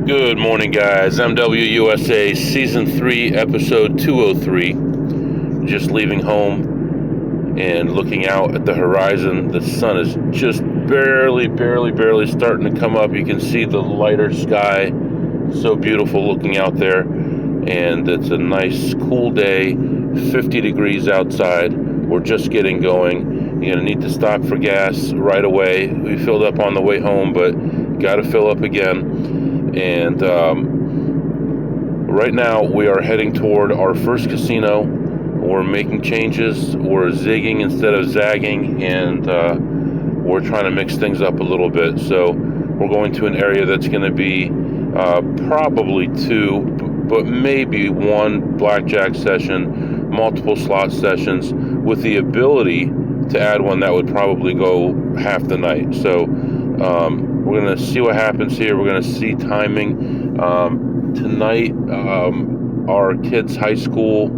Good morning, guys. MWUSA Season 3, Episode 203. Just leaving home and looking out at the horizon. The sun is just barely starting to come up. You can see the lighter sky. So beautiful looking out there. And it's a nice, cool day. 50 degrees outside. We're just getting going. You're going to need to stop for gas right away. We filled up on the way home, but got to fill up again. And right now we are heading toward our first casino. We're making changes. We're zigging instead of zagging, and we're trying to mix things up a little bit. So we're going to an area that's going to be probably two, but maybe one blackjack session, multiple slot sessions, with the ability to add one that would probably go half the night. So we're going to see what happens here. We're going to see timing. Tonight, our kids' high school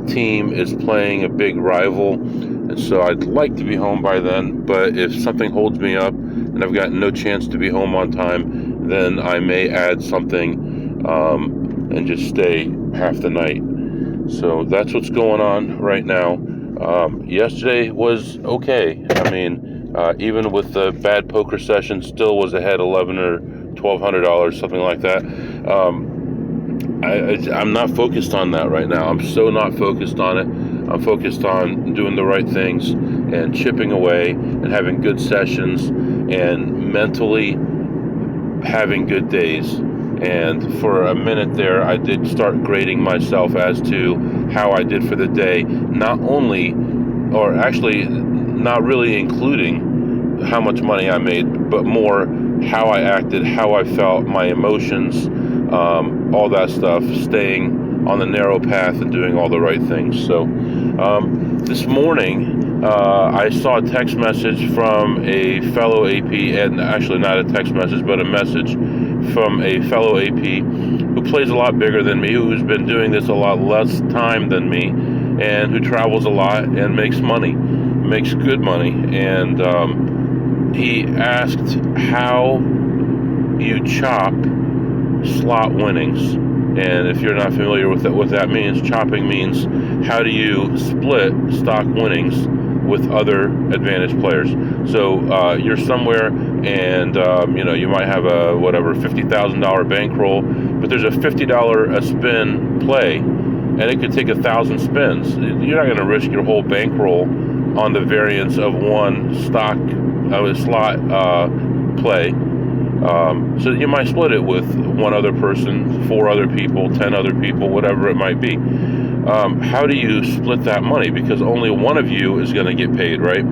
team is playing a big rival, and so I'd like to be home by then, but if something holds me up and I've got no chance to be home on time, then I may add something and just stay half the night. So that's what's going on right now. Yesterday was okay. I mean, even with the bad poker session, still was ahead $1,100 or $1,200, something like that. I'm not focused on that right now. I'm so not focused on it. I'm focused on doing the right things and chipping away and having good sessions and mentally having good days. And for a minute there, I did start grading myself as to how I did for the day, not only, or actually not really including how much money I made, but more how I acted, how I felt, my emotions, all that stuff, staying on the narrow path and doing all the right things. So this morning, I saw a text message from a fellow AP, and actually not a text message, but a message from a fellow AP who plays a lot bigger than me, who's been doing this a lot less time than me, and who travels a lot and makes money, makes good money. And he asked how you chop slot winnings. And if you're not familiar with what that means, chopping means how do you split stock winnings with other advantage players. So you're somewhere and you might have a $50,000 bankroll, but there's a $50 a spin play, and it could take 1,000 spins. You're not going to risk your whole bankroll on the variance of one slot play. So you might split it with one other person, 4 other people, 10 other people, whatever it might be. How do you split that money? Because only one of you is going to get paid, right?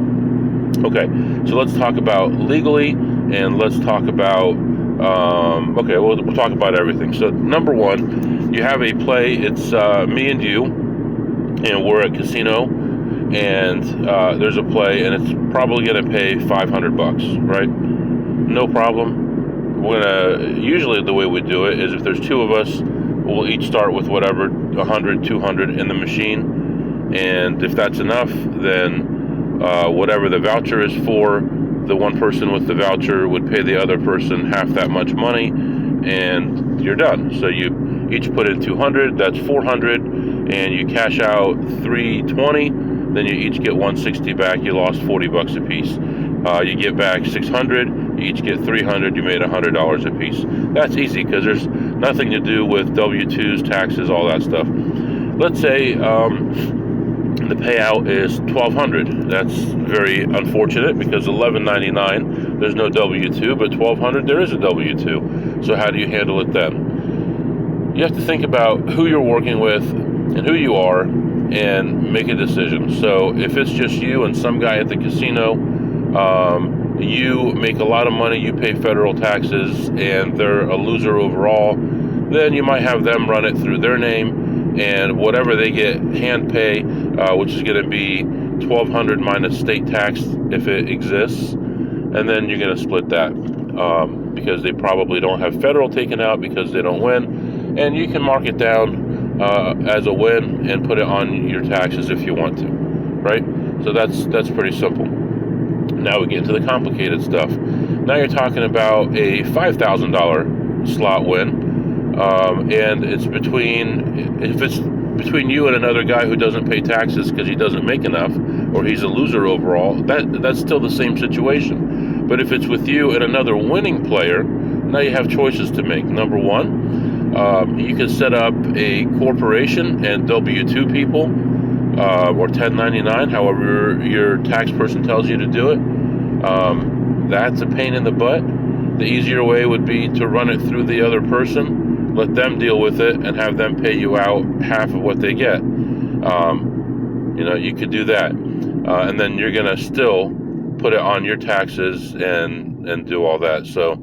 Okay, so let's talk about legally, and let's talk about, we'll talk about everything. So number one, you have a play, it's me and you, and we're at casino, and there's a play, and it's probably going to pay $500, right? No problem. Usually the way we do it is if there's 2 of us, we'll each start with whatever, 100, 200 in the machine. And if that's enough, then whatever the voucher is for, the one person with the voucher would pay the other person half that much money, and you're done. So you each put in 200, that's 400, and you cash out 320, then you each get 160 back. You lost $40 a piece. You get back 600, you each get 300, you made $100 a piece. That's easy because there's nothing to do with W-2s, taxes, all that stuff. Let's say the payout is $1,200. That's very unfortunate because $1,199, there's no W-2, but $1,200, there is a W-2. So how do you handle it then? You have to think about who you're working with and who you are and make a decision. So if it's just you and some guy at the casino, you make a lot of money, you pay federal taxes, and they're a loser overall, then you might have them run it through their name, and whatever they get hand pay, which is going to be $1,200 minus state tax if it exists, and then you're going to split that because they probably don't have federal taken out because they don't win, and you can mark it down as a win and put it on your taxes if you want to, right? So that's pretty simple. Now we get into the complicated stuff. Now you're talking about a $5,000 slot win. and it's if it's between you and another guy who doesn't pay taxes because he doesn't make enough, or he's a loser overall, that's still the same situation. But if it's with you and another winning player, now you have choices to make. Number one, you can set up a corporation and W-2 people, or 1099, however your tax person tells you to do it. That's a pain in the butt. The easier way would be to run it through the other person, let them deal with it, and have them pay you out half of what they get. You could do that. And then you're going to still put it on your taxes and do all that. So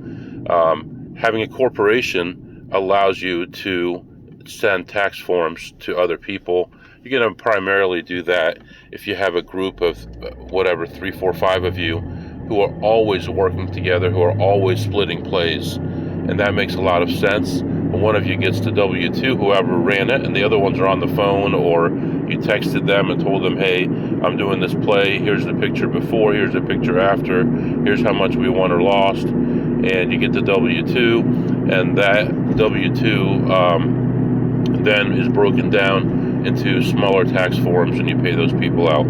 having a corporation allows you to send tax forms to other people. You're going to primarily do that if you have a group of 3, 4, 5 of you who are always working together, who are always splitting plays. And that makes a lot of sense. When one of you gets to W-2, whoever ran it, and the other ones are on the phone, or you texted them and told them, hey, I'm doing this play, here's the picture before, here's the picture after, here's how much we won or lost, and you get the W-2, and that W-2 then is broken down into smaller tax forms, and you pay those people out.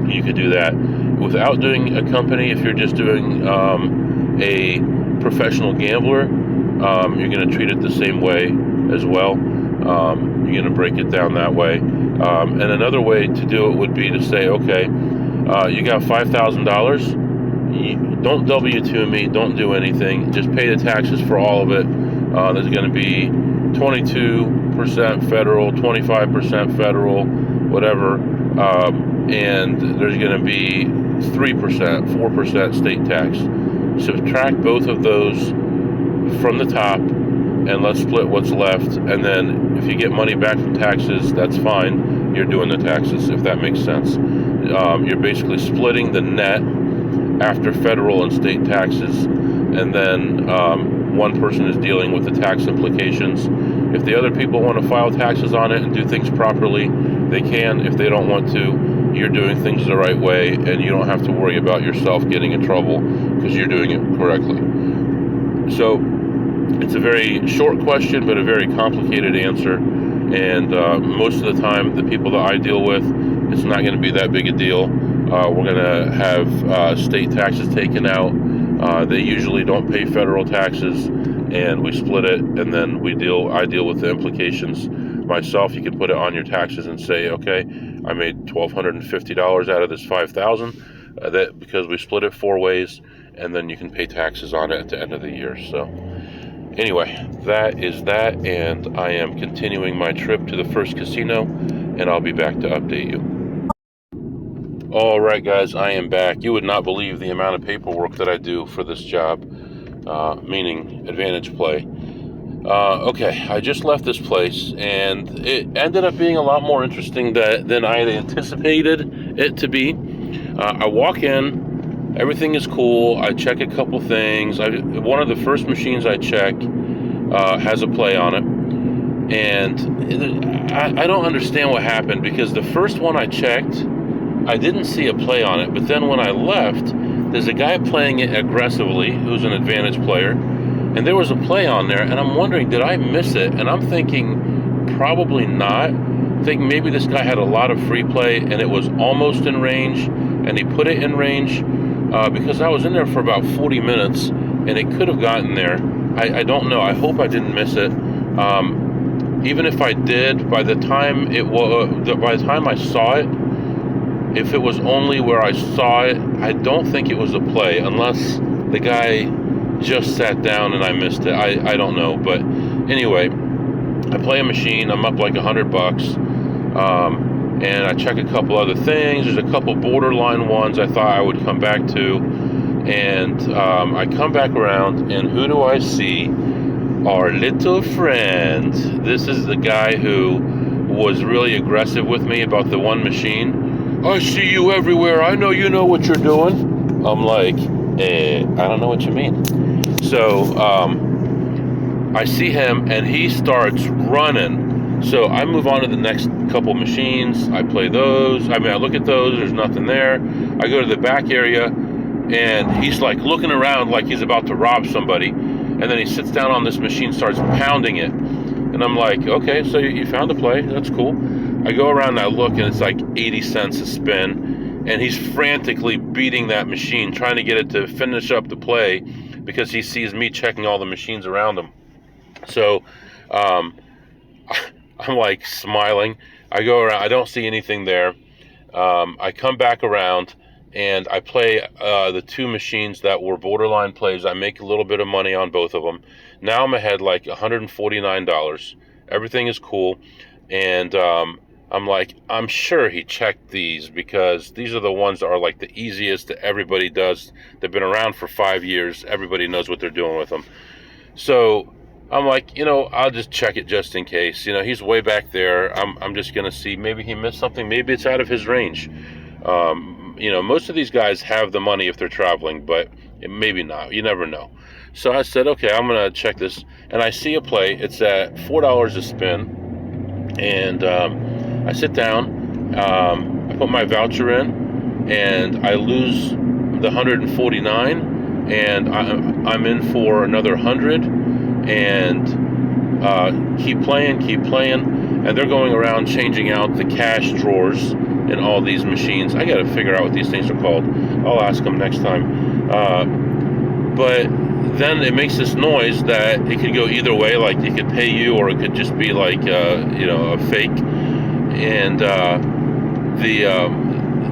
You could do that without doing a company. If you're just doing a professional gambler, you're going to treat it the same way as well. You're going to break it down that way. And another way to do it would be to say, okay, you got $5,000. Don't W-2 me. Don't do anything. Just pay the taxes for all of it. There's going to be 22% federal, 25% federal, whatever. And there's going to be 3%, 4% state tax. Subtract both of those from the top, and let's split what's left. And then if you get money back from taxes, that's fine. You're doing the taxes, if that makes sense. You're basically splitting the net after federal and state taxes, and then one person is dealing with the tax implications. If the other people want to file taxes on it and do things properly, they can. If they don't want to, you're doing things the right way, and you don't have to worry about yourself getting in trouble because you're doing it correctly. So it's a very short question, but a very complicated answer. And most of the time, the people that I deal with, it's not going to be that big a deal. We're going to have state taxes taken out. They usually don't pay federal taxes, and we split it, and then I deal with the implications myself. You can put it on your taxes and say, okay, I made $1,250 out of this $5,000, that because we split it 4 ways, and then you can pay taxes on it at the end of the year. So anyway, that is that, and I am continuing my trip to the first casino, and I'll be back to update you. All right, guys, I am back. You would not believe the amount of paperwork that I do for this job, meaning Advantage Play. Okay, I just left this place, and it ended up being a lot more interesting than I had anticipated it to be. I walk in, everything is cool. I check a couple things. One of the first machines I check has a play on it, and I don't understand what happened, because the first one I checked, I didn't see a play on it, but then when I left, there's a guy playing it aggressively who's an Advantage player, and there was a play on there, and I'm wondering, did I miss it? And I'm thinking probably not. I think maybe this guy had a lot of free play and it was almost in range, and he put it in range, because I was in there for about 40 minutes and it could have gotten there. I don't know. I hope I didn't miss it. Even if I did, by the time I saw it, if it was only where I saw it, I don't think it was a play, unless the guy just sat down and I missed it. I don't know. But anyway, I play a machine. I'm up like $100. And I check a couple other things. There's a couple borderline ones I thought I would come back to. And I come back around, and who do I see? Our little friend. This is the guy who was really aggressive with me about the one machine. I see you everywhere. I know you know what you're doing. I'm like, I don't know what you mean. So I see him, and he starts running. So I move on to the next couple machines. I play those. I look at those. There's nothing there. I go to the back area, and he's like looking around like he's about to rob somebody. And and then he sits down on this machine, starts pounding it. And I'm like, okay, so you found a play. That's cool. I go around and I look, and it's like 80 cents a spin. And he's frantically beating that machine, trying to get it to finish up the play because he sees me checking all the machines around him. So I'm like smiling. I go around. I don't see anything there. I come back around, and I play the two machines that were borderline plays. I make a little bit of money on both of them. Now I'm ahead like $149. Everything is cool. And I'm like, I'm sure he checked these because these are the ones that are like the easiest that everybody does. They've been around for 5 years. Everybody knows what they're doing with them. So I'm like, I'll just check it just in case. He's way back there. I'm just going to see. Maybe he missed something. Maybe it's out of his range. Most of these guys have the money if they're traveling, but maybe not. You never know. So I said, okay, I'm going to check this. And I see a play. It's at $4 a spin. And I sit down. I put my voucher in, and I lose the 149, and I'm in for another 100, and keep playing. And they're going around changing out the cash drawers in all these machines. I got to figure out what these things are called. I'll ask them next time. But then it makes this noise that it could go either way. Like it could pay you, or it could just be like a fake. And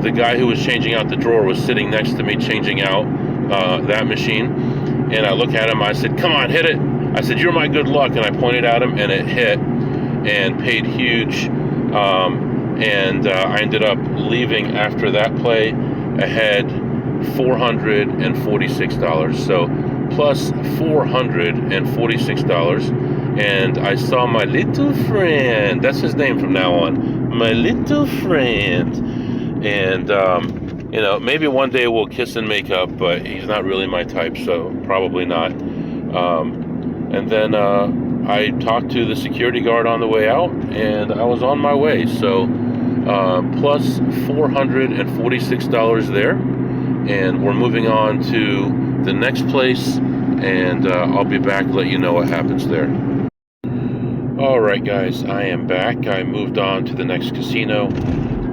the guy who was changing out the drawer was sitting next to me changing out that machine. And I look at him. I said, "Come on, hit it." I said, "You're my good luck." And I pointed at him, and it hit and paid huge. And I ended up leaving after that play ahead $446. So plus $446. And I saw my little friend. That's his name from now on. My little friend. And, maybe one day we'll kiss and make up, but he's not really my type, so probably not. And then I talked to the security guard on the way out, and I was on my way. So plus $446 there. And we're moving on to the next place, and I'll be back to let you know what happens there. Alright guys, I am back. I moved on to the next casino,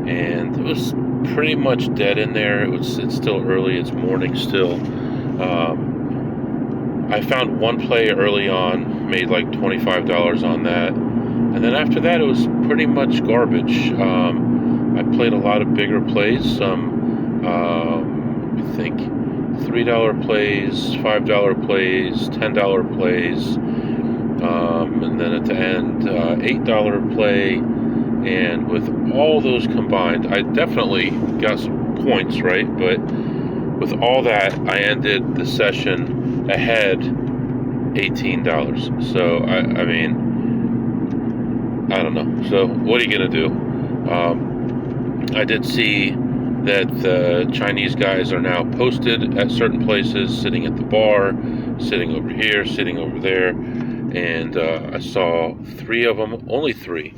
and it was pretty much dead in there. It's still early, it's morning still. I found one play early on, made like $25 on that, and then after that it was pretty much garbage. I played a lot of bigger plays, I think $3 plays, $5 plays, $10 plays, and then at the end $8 play. And with all those combined, I definitely got some points, right? But with all that, I ended the session ahead $18. So I mean, I don't know. So what are you gonna do? I did see that the Chinese guys are now posted at certain places, sitting at the bar, sitting over here, sitting over there, and I saw 3 of them, only 3,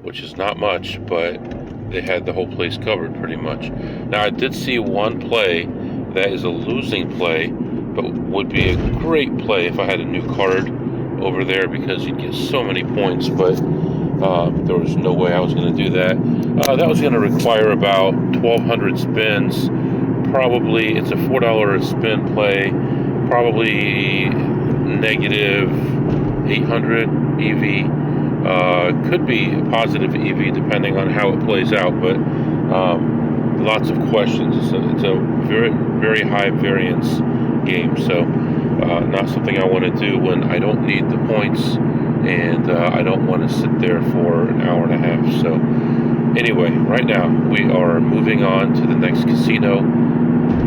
which is not much, but they had the whole place covered pretty much. Now I did see one play that is a losing play, but would be a great play if I had a new card over there, because you'd get so many points, but there was no way I was going to do that. That was going to require about 1,200 spins. Probably, it's a $4 a spin play, probably negative 800 EV. Could be a positive EV depending on how it plays out, but lots of questions. It's a very, very high variance game, so not something I want to do when I don't need the points, and I don't want to sit there for an hour and a half. So anyway, right now we are moving on to the next casino.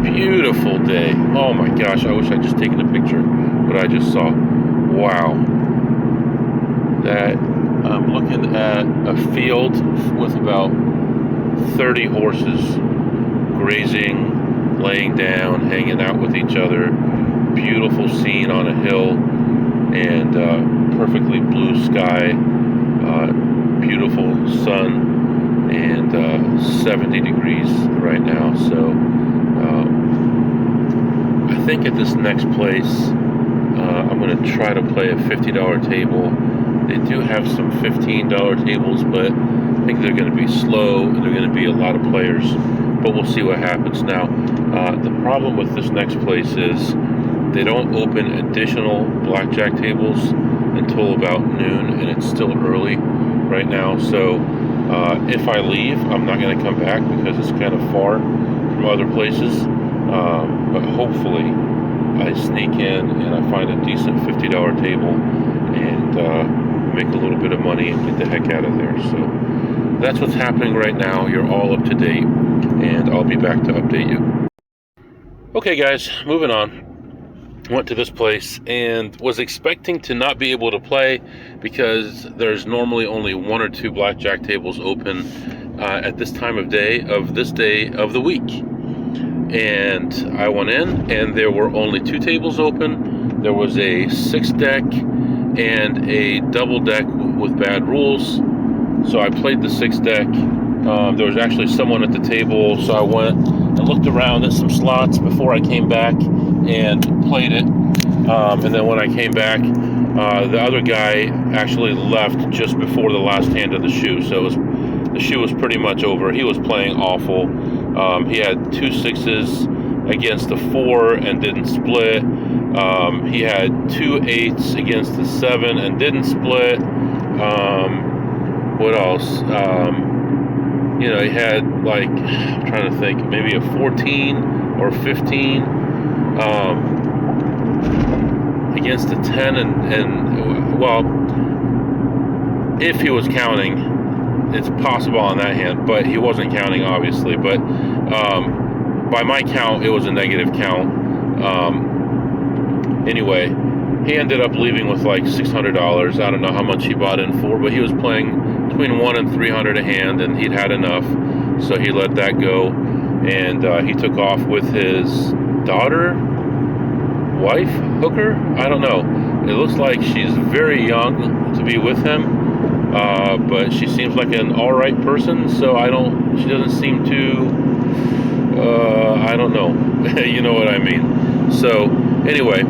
Beautiful day. Oh my gosh, I wish I'd just taken a picture of what I just saw. Wow. That I'm looking at a field with about 30 horses grazing, laying down, hanging out with each other. Beautiful scene on a hill, and perfectly blue sky, beautiful sun, and 70 degrees right now. So I think at this next place I'm going to try to play a $50 table. They do have some $15 tables, but I think they're going to be slow and they're going to be a lot of players. But we'll see what happens. Now, the problem with this next place is they don't open additional blackjack tables until about noon, and it's still early right now. So if I leave, I'm not going to come back because it's kind of far from other places. But hopefully I sneak in and I find a decent $50 table and make a little bit of money and get the heck out of there. So that's what's happening right now. You're all up to date, and I'll be back to update you. Okay guys, moving on. Went to this place and was expecting to not be able to play because there's normally only 1 or 2 blackjack tables open at this time of day of the week. And I went in and there were only 2 tables open. There was a 6-deck and a double deck with bad rules. So I played the 6-deck. There was actually someone at the table, so I went and looked around at some slots before I came back and played it. And then when I came back, the other guy actually left just before the last hand of the shoe. So the shoe was pretty much over. He was playing awful. He had 2 6s against the 4 and didn't split. He had 2 8s against the 7 and didn't split. What else? He had, like, I'm trying to think, maybe a 14 or 15 against the 10, and well, if he was counting, it's possible on that hand, but he wasn't counting, obviously. But by my count, it was a negative count. Anyway, he ended up leaving with like $600. I don't know how much he bought in for, but he was playing between $100 and $300 a hand, and he'd had enough, so he let that go. And he took off with his wife, hooker? I don't know. It looks like she's very young to be with him, but she seems like an alright person, so she doesn't seem to, I don't know. You know what I mean. So, anyway,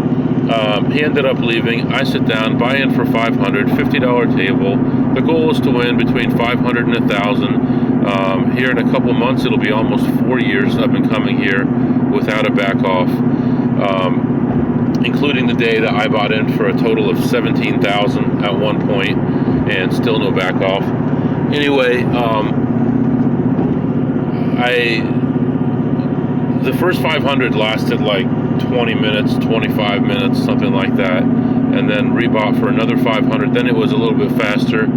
he ended up leaving. I sit down, buy in for $500, $50 table. The goal is to win between $500 and $1,000. Here in a couple months, it'll be almost 4 years I've been coming here without a back off, including the day that I bought in for a total of $17,000 at one point, and still no back off. Anyway, the first 500 lasted like 20 minutes, 25 minutes, something like that, and then rebought for another 500. Then it was a little bit faster.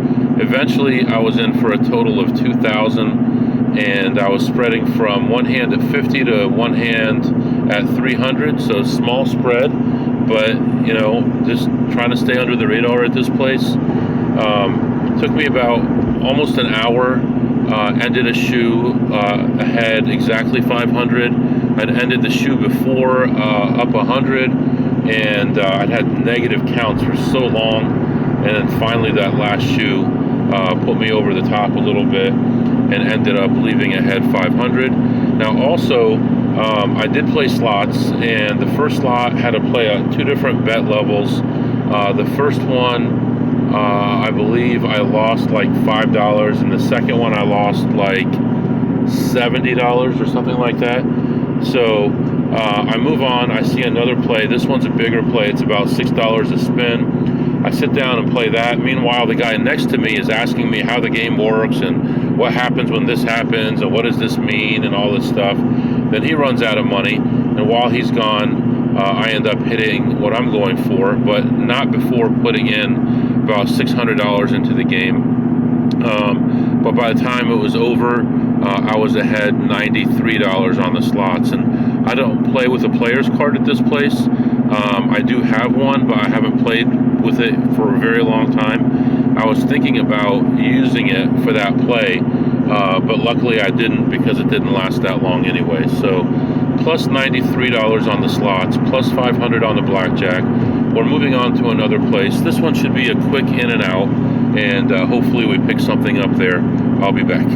Eventually, I was in for a total of 2,000, and I was spreading from one hand at 50 to one hand at 300, so small spread, but just trying to stay under the radar at this place. Took me about almost an hour. Ended a shoe ahead exactly 500. I'd ended the shoe before up 100, and I'd had negative counts for so long, and then finally that last shoe put me over the top a little bit and ended up leaving ahead 500. Now also, I did play slots, and the first slot had to play 2 different bet levels. The first one, I believe I lost like $5, and the second one I lost like $70 or something like that. So I move on. I see another play. This one's a bigger play. It's about $6 a spin. I sit down and play that. Meanwhile, the guy next to me is asking me how the game works and what happens when this happens and what does this mean and all this stuff. Then he runs out of money, and while he's gone, I end up hitting what I'm going for, but not before putting in about $600 into the game. But by the time it was over, I was ahead $93 on the slots. And I don't play with a player's card at this place. I do have one, but I haven't played with it for a very long time. I was thinking about using it for that play, but luckily I didn't, because it didn't last that long anyway. So plus $93 on the slots, plus $500 on the blackjack. We're moving on to another place. This one should be a quick in and out, and hopefully we pick something up there. I'll be back.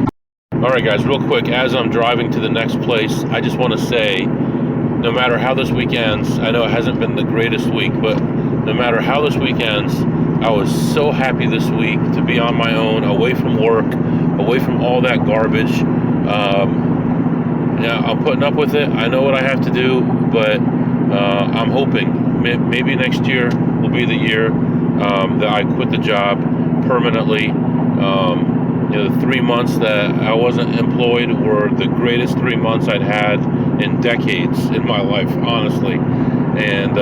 Alright guys, real quick, as I'm driving to the next place, I just want to say, no matter how this week ends, I know it hasn't been the greatest week, but no matter how this week ends, I was so happy this week to be on my own, away from work, away from all that garbage. Yeah, I'm putting up with it. I know what I have to do, but I'm hoping maybe next year will be the year that I quit the job permanently. The 3 months that I wasn't employed were the greatest 3 months I'd had in decades in my life, honestly. And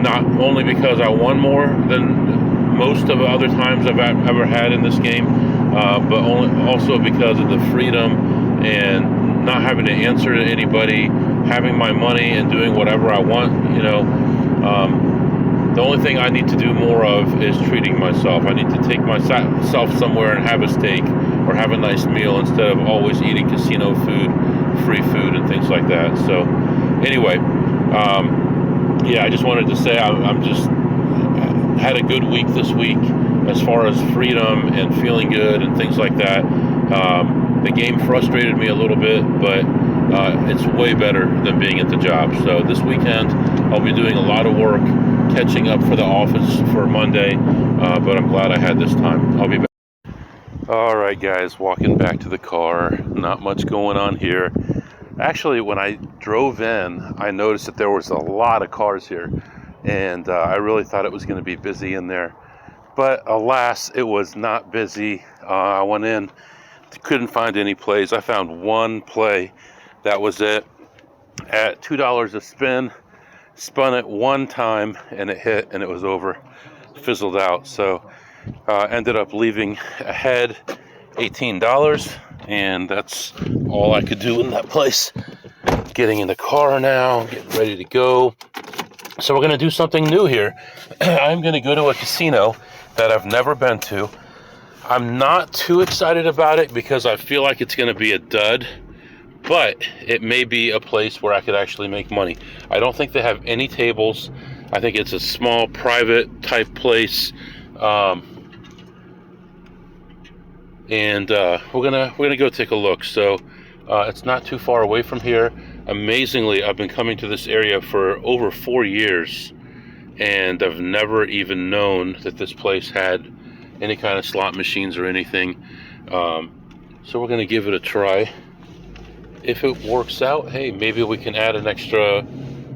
not only because I won more than most of the other times I've ever had in this game, but also because of the freedom and not having to answer to anybody, having my money and doing whatever I want. The only thing I need to do more of is treating myself. I need to take myself somewhere and have a steak or have a nice meal instead of always eating casino food, free food, and things like that. So anyway, I just wanted to say I'm just had a good week this week as far as freedom and feeling good and things like that. The game frustrated me a little bit, but it's way better than being at the job. So this weekend I'll be doing a lot of work catching up for the office for Monday, but I'm glad I had this time. I'll be back. All right, guys, walking back to the car. Not much going on here. Actually, when I drove in, I noticed that there was a lot of cars here, and I really thought it was going to be busy in there. But alas, it was not busy. I went in, couldn't find any plays. I found one play. That was it. At $2 a spin, spun it one time, and it hit, and it was over. Fizzled out. So ended up leaving ahead $18, and that's all I could do in that place. Getting in the car now, getting ready to go. So we're going to do something new here. I'm going to go to a casino that I've never been to. I'm not too excited about it because I feel like it's going to be a dud, but it may be a place where I could actually make money. I don't think they have any tables. I think it's a small private type place. And we're gonna go take a look. So it's not too far away from here. Amazingly, I've been coming to this area for over 4 years, and I've never even known that this place had any kind of slot machines or anything. So we're gonna give it a try. If it works out, hey, maybe we can add an extra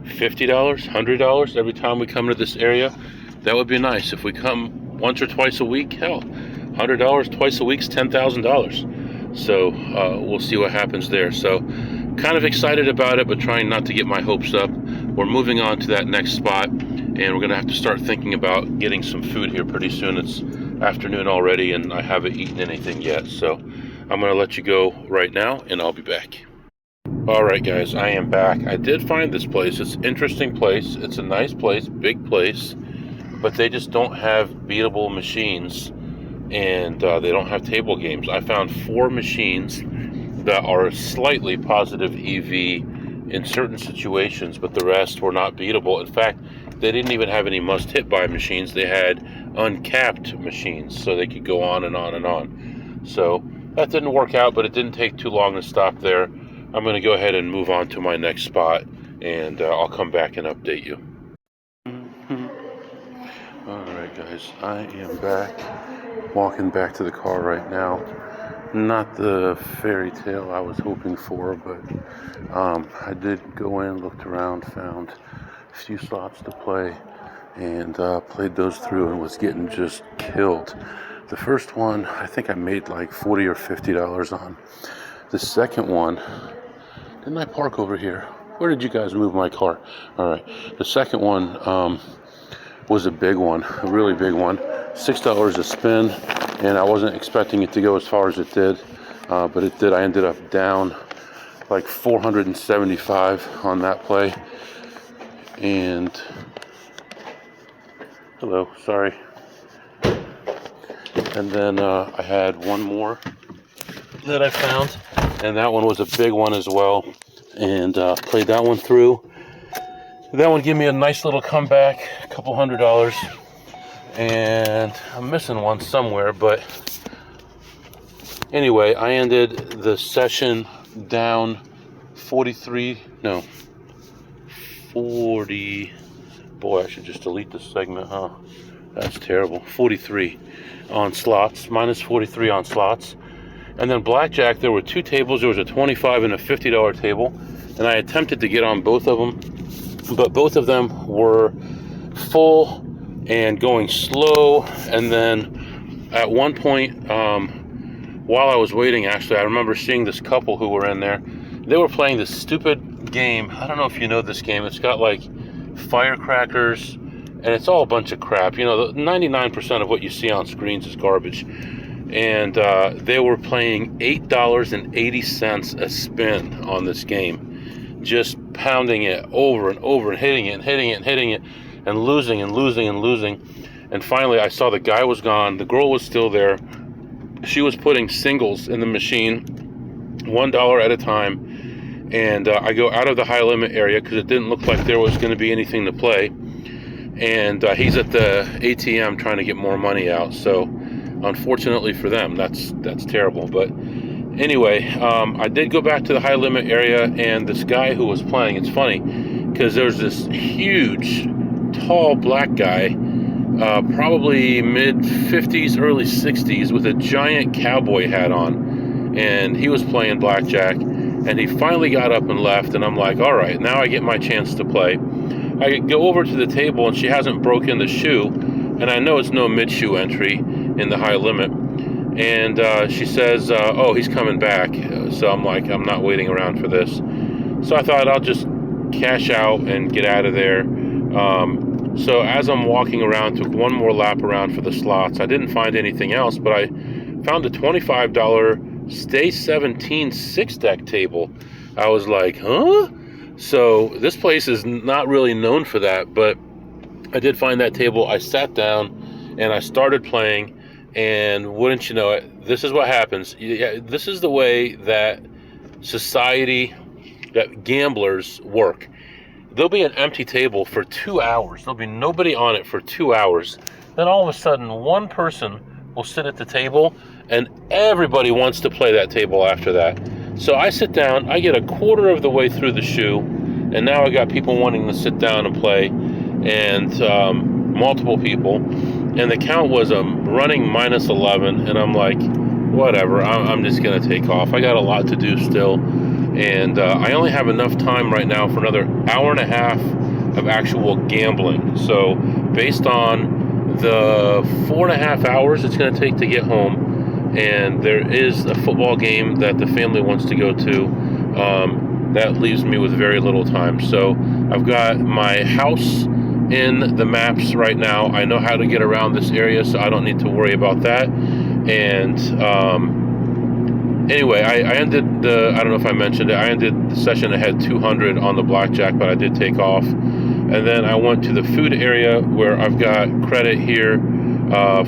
$50, $100 every time we come to this area. That would be nice. If we come once or twice a week, hell, $100 twice a week's $10,000. So we'll see what happens there. So kind of excited about it, but trying not to get my hopes up. We're moving on to that next spot, and we're gonna have to start thinking about getting some food here pretty soon. It's afternoon already, and I haven't eaten anything yet. So I'm gonna let you go right now, and I'll be back. All right, guys, I am back. I did find this place. It's an interesting place. It's a nice place, big place, but they just don't have beatable machines, and they don't have table games. I found 4 machines that are slightly positive EV in certain situations, but the rest were not beatable. In fact, they didn't even have any must-hit-by machines. They had uncapped machines, so they could go on and on and on. So that didn't work out, but it didn't take too long to stop there. I'm going to go ahead and move on to my next spot, and I'll come back and update you. Alright, guys, I am back, walking back to the car right now. Not the fairy tale I was hoping for, but I did go in, looked around, found a few slots to play, and played those through and was getting just killed. The first one, I think I made like $40 or $50 on. The second one, didn't I park over here? Where did you guys move my car? All right. The second one was a big one, a really big one. $6 a spin, and I wasn't expecting it to go as far as it did, but it did. I ended up down like 475 on that play. And hello, sorry. And then I had one more that I found, and that one was a big one as well, and played that one through. That one gave me a nice little comeback, a couple $100, and I'm missing one somewhere, but anyway, I ended the session down 40, Boy, I should just delete this segment, huh? That's terrible. 43 on slots, minus 43 on slots. And then Blackjack, there were two tables. There was a $25 and a $50 table. And I attempted to get on both of them, but both of them were full and going slow. And then at one point, while I was waiting, actually, I remember seeing this couple who were in there. They were playing this stupid game. I don't know if you know this game. It's got like firecrackers, and it's all a bunch of crap. 99% of what you see on screens is garbage. And they were playing $8.80 a spin on this game, just pounding it over and over and hitting it and hitting it and hitting it and losing and losing and losing. And finally, I saw the guy was gone. The girl was still there. She was putting singles in the machine, $1 at a time. And I go out of the high limit area because it didn't look like there was going to be anything to play. And he's at the ATM trying to get more money out. So unfortunately for them, that's terrible. But anyway, I did go back to the high limit area, and this guy who was playing, it's funny because there's this huge, tall black guy, probably mid 50s, early 60s, with a giant cowboy hat on, and he was playing blackjack. And he finally got up and left, and I'm like, all right, now I get my chance to play. I go over to the table, and she hasn't broken the shoe, and I know it's no mid-shoe entry in the high limit. And she says, oh, he's coming back. So I'm like, I'm not waiting around for this. So I thought I'll just cash out and get out of there. So as I'm walking around, took one more lap around for the slots. I didn't find anything else, but I found a $25 Stay 17 6-deck table. I was like, huh? So this place is not really known for that, but I did find that table. I sat down and I started playing, and wouldn't you know it, this is what happens. This is the way that society, that gamblers work. There'll be an empty table for 2 hours. There'll be nobody on it for 2 hours. Then all of a sudden, one person will sit at the table, and everybody wants to play that table after that. So I sit down, I get a quarter of the way through the shoe, and now I got people wanting to sit down and play, and multiple people, and the count was running minus 11, and I'm like, whatever, I'm just going to take off. I got a lot to do still, and I only have enough time right now for another hour and a half of actual gambling. So based on the 4.5 hours it's going to take to get home, and there is a football game that the family wants to go to, that leaves me with very little time. So I've got my house in the maps right now. I know how to get around this area, so I don't need to worry about that. And anyway, I ended the, I don't know if I mentioned it, I ended the session. I had 200 on the blackjack, but I did take off. And then I went to the food area where I've got credit here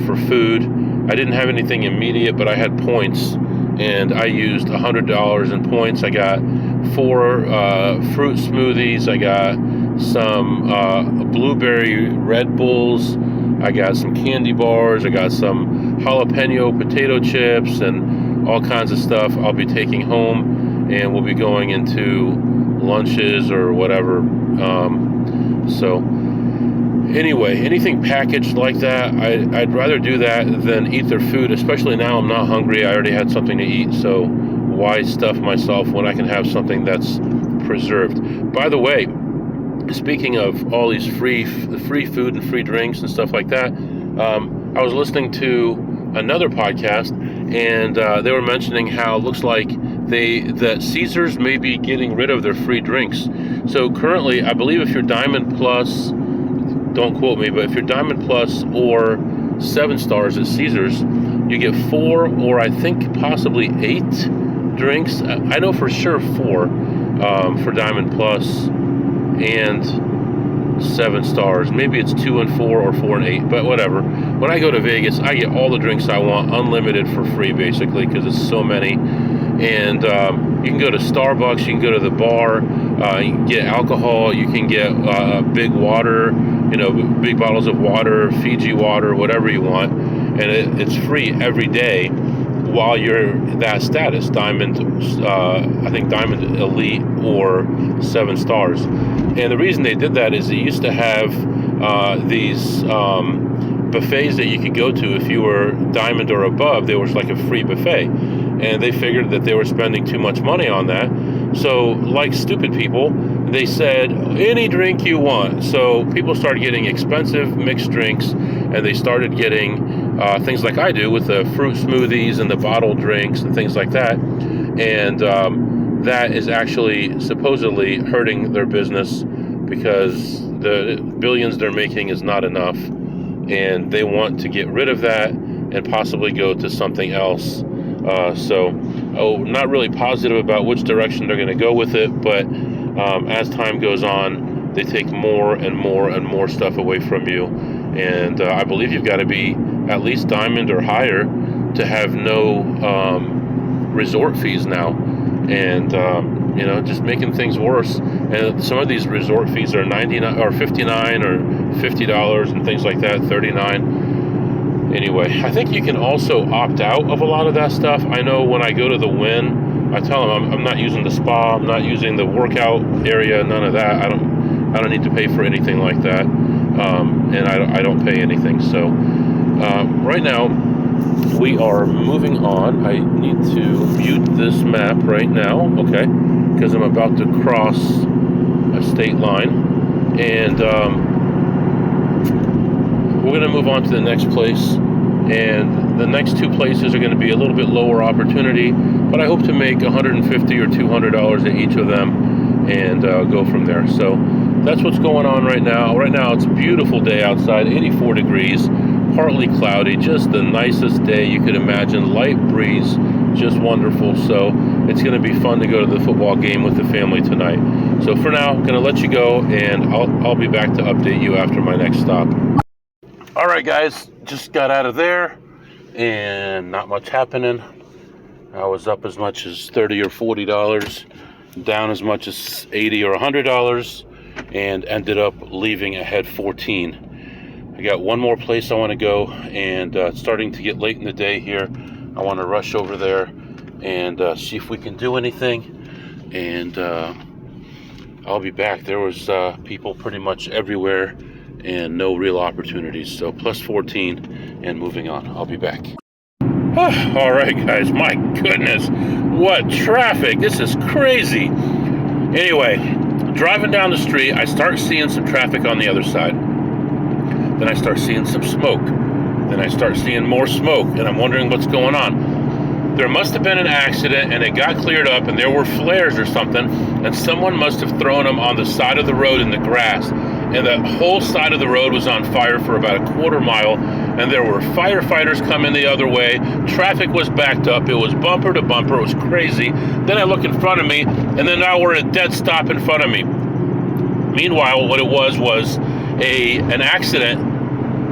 for food. I didn't have anything immediate, but I had points, and I used $100 in points. I got 4 fruit smoothies. I got some blueberry Red Bulls. I got some candy bars. I got some jalapeno potato chips and all kinds of stuff I'll be taking home, and we'll be going into lunches or whatever. So anyway, anything packaged like that, I'd rather do that than eat their food, especially now I'm not hungry. I already had something to eat, so why stuff myself when I can have something that's preserved? By the way, speaking of all these free food and free drinks and stuff like that, I was listening to another podcast, and they were mentioning how it looks like that Caesars may be getting rid of their free drinks. So currently, I believe if you're Diamond Plus, don't quote me, but if you're Diamond Plus or 7 stars at Caesars, you get 4 or I think possibly 8 drinks. I know for sure 4 for Diamond Plus and 7 stars. Maybe it's 2 and 4 or 4 and 8, but whatever. When I go to Vegas, I get all the drinks I want, unlimited for free, basically, because it's so many. And you can go to Starbucks, you can go to the bar, you can get alcohol, you can get big water, big bottles of water, Fiji water, whatever you want, and it's free every day while you're that status, Diamond, I think Diamond Elite or 7 stars. And the reason they did that is they used to have these buffets that you could go to if you were diamond or above. There was like a free buffet, and they figured that they were spending too much money on that. So, like stupid people, they said, any drink you want. So people started getting expensive mixed drinks, and they started getting things like I do with the fruit smoothies and the bottled drinks and things like that. And that is actually supposedly hurting their business, because the billions they're making is not enough, and they want to get rid of that and possibly go to something else. Not really positive about which direction they're going to go with it, but as time goes on, they take more and more and more stuff away from you. And I believe you've got to be at least diamond or higher to have no resort fees now. And just making things worse. And some of these resort fees are $99 or $59 or $50 and things like that, $39. Anyway, I think you can also opt out of a lot of that stuff. I know when I go to the Wynn, I tell them I'm not using the spa, I'm not using the workout area, none of that. I don't need to pay for anything like that, and I don't pay anything. So right now we are moving on. I need to mute this map right now, okay, because I'm about to cross a state line, and we're going to move on to the next place. And the next two places are going to be a little bit lower opportunity, but I hope to make $150 or $200 at each of them, and go from there. So that's what's going on right now. Right now it's a beautiful day outside, 84 degrees, partly cloudy, just the nicest day you could imagine. Light breeze, just wonderful. So it's going to be fun to go to the football game with the family tonight. So for now, I'm going to let you go, and I'll be back to update you after my next stop. All right, guys, just got out of there, and not much happening. I was up as much as $30 or $40, down as much as $80 or $100, and ended up leaving ahead 14. I got one more place I want to go, and it's starting to get late in the day here. I want to rush over there and see if we can do anything, and I'll be back. There was people pretty much everywhere, and no real opportunities. So plus 14 and moving on. I'll be back. All right, guys, my goodness, what traffic. This is crazy. Anyway, driving down the street, I start seeing some traffic on the other side. Then I start seeing some smoke. Then I start seeing more smoke, and I'm wondering what's going on. There must have been an accident, and it got cleared up, and there were flares or something, and someone must have thrown them on the side of the road in the grass, and the whole side of the road was on fire for about a quarter mile, and there were firefighters coming the other way. Traffic was backed up. It was bumper to bumper. It was crazy. Then I look in front of me, and then now we're at a dead stop in front of me. Meanwhile, what it was an accident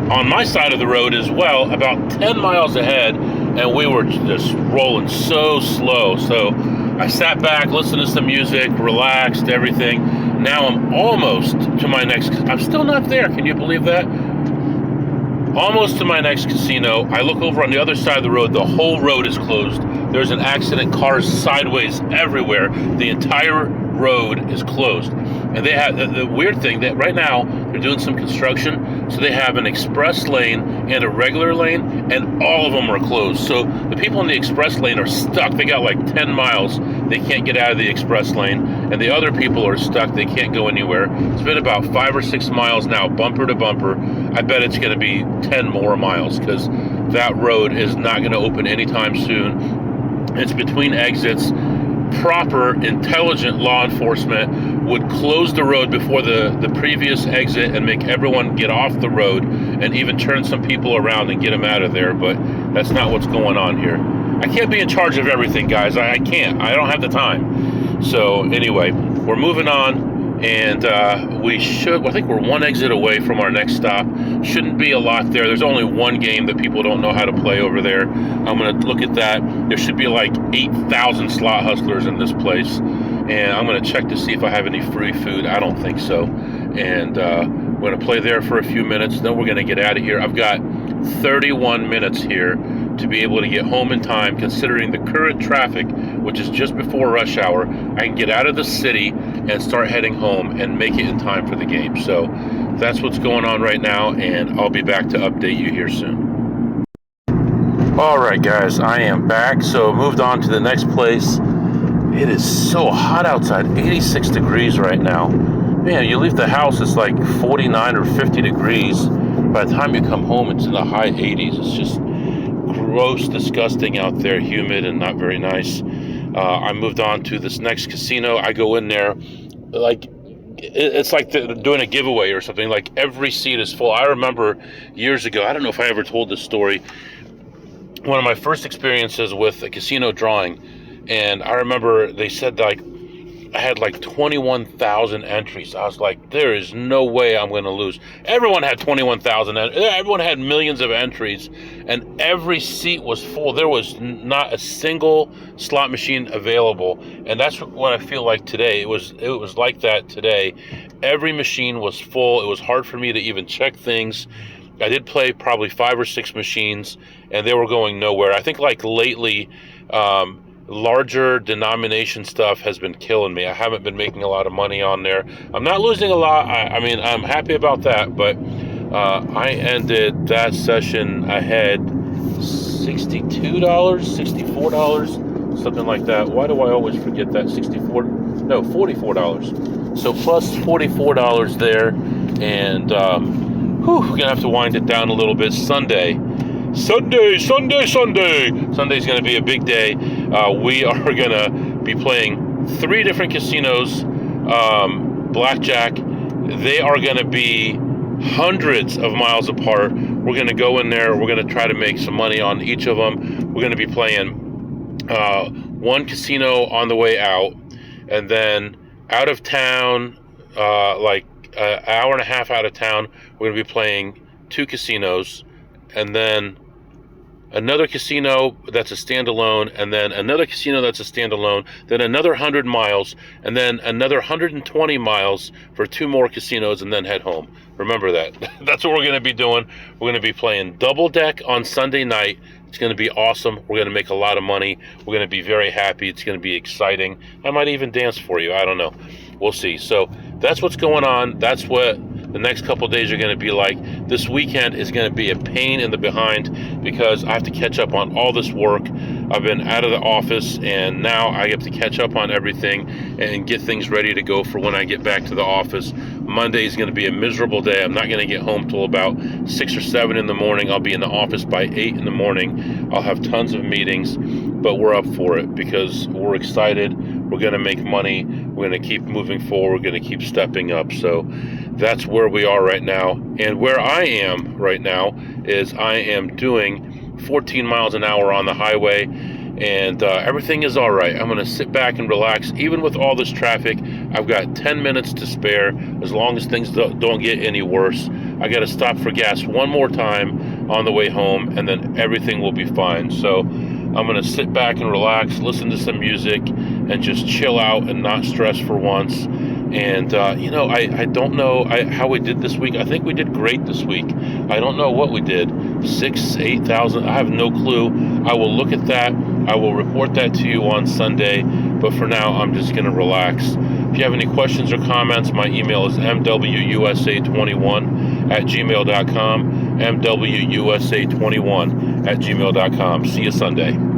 on my side of the road as well, about 10 miles ahead, and we were just rolling so slow. So I sat back, listened to some music, relaxed, everything. Now I'm almost to my next, I'm still not there, can you believe that? Almost to my next casino. I look over on the other side of the road, the whole road is closed. There's an accident, cars sideways everywhere. The entire road is closed. And they have the weird thing that right now they're doing some construction, so they have an express lane and a regular lane, and all of them are closed. So the people in the express lane are stuck. They got like 10 miles. They can't get out of the express lane, and the other people are stuck. They can't go anywhere. It's been about 5 or 6 miles now, bumper to bumper. I bet it's going to be 10 more miles, because that road is not going to open anytime soon. It's between exits. Proper, intelligent law enforcement would close the road before the previous exit and make everyone get off the road, and even turn some people around and get them out of there, but that's not what's going on here. I can't be in charge of everything, guys. I can't. I don't have the time. So anyway, we're moving on, and I think we're one exit away from our next stop. Shouldn't be a lot there. There's only one game that people don't know how to play over there. I'm going to look at that. There should be like 8,000 slot hustlers in this place, and I'm going to check to see if I have any free food. I don't think so. And we're going to play there for a few minutes, then we're going to get out of here. I've got 31 minutes here to be able to get home in time, considering the current traffic, which is just before rush hour. I can get out of the city and start heading home and make it in time for the game. So that's what's going on right now, and I'll be back to update you here soon. All right, guys, I am back. So moved on to the next place. It is so hot outside, 86 degrees right now. Man, you leave the house, it's like 49 or 50 degrees. By the time you come home, it's in the high 80s. It's just gross, disgusting out there, humid and not very nice. I moved on to this next casino. I go in there, like, it's like they're doing a giveaway or something. Like, every seat is full. I remember years ago, I don't know if I ever told this story, one of my first experiences with a casino drawing, and I remember they said, like, I had like 21,000 entries. I was like, there is no way I'm going to lose. Everyone had 21,000. Everyone had millions of entries, and every seat was full. There was not a single slot machine available, and that's what I feel like today. It was like that today. Every machine was full. It was hard for me to even check things. I did play probably 5 or 6 machines, and they were going nowhere. I think, like, lately, larger denomination stuff has been killing me. I haven't been making a lot of money on there. I'm not losing a lot. I mean, I'm happy about that, but I ended that session ahead $62, $64, something like that. Why do I always forget that? $44. So plus $44 there, and we're gonna have to wind it down a little bit. Sunday's going to be a big day. We are going to be playing 3 different casinos, Blackjack. They are going to be hundreds of miles apart. We're going to go in there. We're going to try to make some money on each of them. We're going to be playing one casino on the way out, and then out of town, like an hour and a half out of town, we're going to be playing 2 casinos, and then another casino that's a standalone, and then another casino that's a standalone, then another 100 miles, and then another 120 miles for 2 more casinos, and then head home. Remember that. That's what we're going to be doing. We're going to be playing double deck on Sunday night. It's going to be awesome. We're going to make a lot of money. We're going to be very happy. It's going to be exciting. I might even dance for you. I don't know. We'll see. So that's what's going on. That's what the next couple of days are going to be like. This weekend is going to be a pain in the behind because I have to catch up on all this work. I've been out of the office, and now I have to catch up on everything and get things ready to go for when I get back to the office. Monday is going to be a miserable day. I'm not going to get home till about 6 or 7 in the morning. I'll be in the office by 8 in the morning. I'll have tons of meetings, but we're up for it because we're excited. We're going to make money. We're going to keep moving forward. We're going to keep stepping up. So that's where we are right now. And where I am right now is I am doing 14 miles an hour on the highway, and everything is all right. I'm going to sit back and relax. Even with all this traffic, I've got 10 minutes to spare as long as things don't get any worse. I got to stop for gas one more time on the way home, and then everything will be fine. So I'm going to sit back and relax, listen to some music, and just chill out and not stress for once. And, I don't know how we did this week. I think we did great this week. I don't know what we did. 6,000, 8,000. I have no clue. I will look at that. I will report that to you on Sunday. But for now, I'm just going to relax. If you have any questions or comments, my email is mwusa21@gmail.com. mwusa21@gmail.com. See you Sunday.